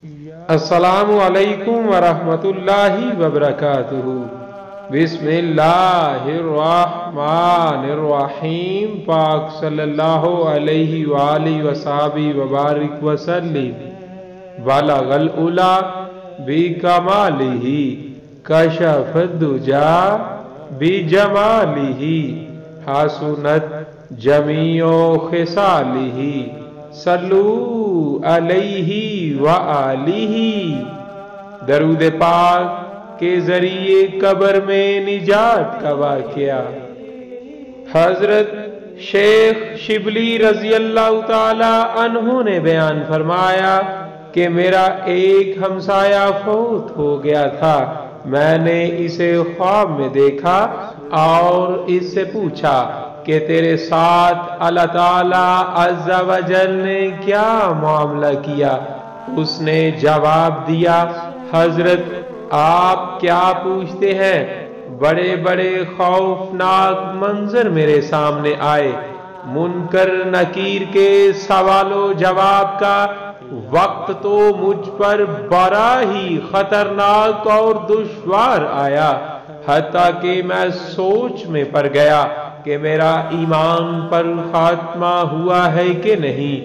السلام علیکم ورحمۃ اللہ وبرکاتہ۔ بسم اللہ الرحمن الرحیم۔ پاک صلی اللہ علیہ وآلہ وصحبہ وبارک وسلم۔ بلغ العلا بکمالہ کشف الدجا بجمالہ حسنت جمیع خصالہ صلو علیہ وآلہ۔ درود پاک کے ذریعے قبر میں نجات کا واقعہ۔ حضرت شیخ شبلی رضی اللہ تعالی عنہ نے بیان فرمایا کہ میرا ایک ہمسایہ فوت ہو گیا تھا۔ میں نے اسے خواب میں دیکھا اور اس سے پوچھا کہ تیرے ساتھ اللہ تعالیٰ عز و جل نے کیا معاملہ کیا؟ اس نے جواب دیا، حضرت آپ کیا پوچھتے ہیں؟ بڑے بڑے خوفناک منظر میرے سامنے آئے۔ منکر نکیر کے سوال و جواب کا وقت تو مجھ پر بڑا ہی خطرناک اور دشوار آیا، حتیٰ کہ میں سوچ میں پڑ گیا کہ میرا ایمان پر خاتمہ ہوا ہے کہ نہیں۔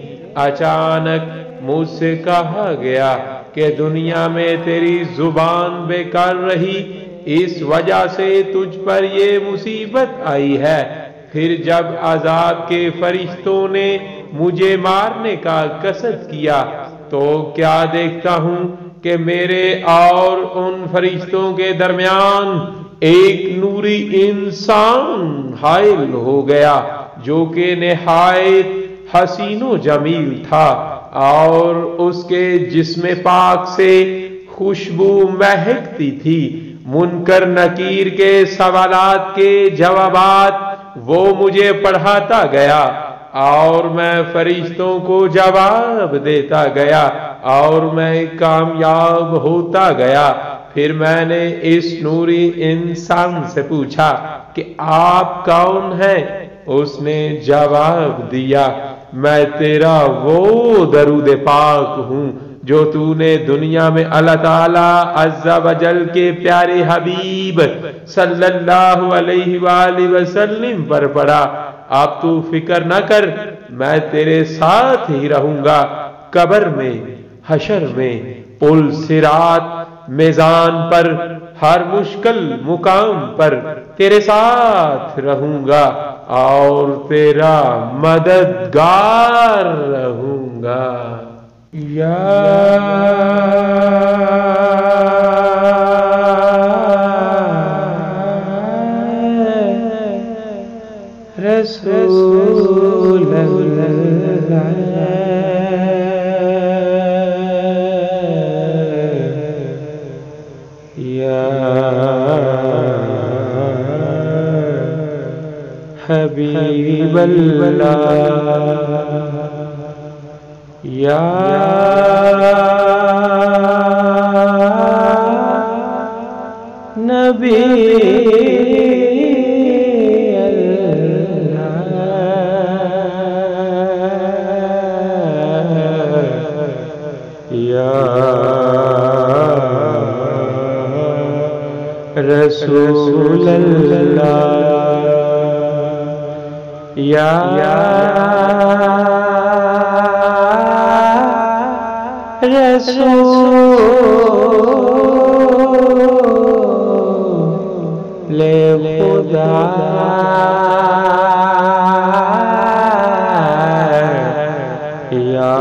اچانک مجھ سے کہا گیا کہ دنیا میں تیری زبان بیکار رہی، اس وجہ سے تجھ پر یہ مصیبت آئی ہے۔ پھر جب عذاب کے فرشتوں نے مجھے مارنے کا قصد کیا تو کیا دیکھتا ہوں کہ میرے اور ان فرشتوں کے درمیان ایک نوری انسان حائل ہو گیا جو کہ نہایت حسین و جمیل تھا، اور اس کے جسم پاک سے خوشبو مہکتی تھی۔ منکر نکیر کے سوالات کے جوابات وہ مجھے پڑھاتا گیا اور میں فرشتوں کو جواب دیتا گیا اور میں کامیاب ہوتا گیا۔ پھر میں نے اس نوری انسان سے پوچھا کہ آپ کون ہیں؟ اس نے جواب دیا، میں تیرا وہ درود پاک ہوں جو تو نے دنیا میں اللہ تعالی عز و جل کے پیارے حبیب صلی اللہ علیہ وآلہ وسلم پر پڑھا۔ اب تو فکر نہ کر، میں تیرے ساتھ ہی رہوں گا، قبر میں، حشر میں، پل صراط، میزان پر، ہر مشکل مقام پر تیرے ساتھ رہوں گا اور تیرا مددگار رہوں گا۔ یا رسول اللہ، حبیب اللہ، یا نبی اللہ، یا رسول اللہ، یا رسول خدا، یا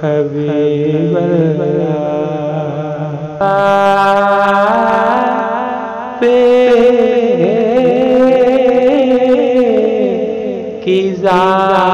حبیب اللہ، کی ذات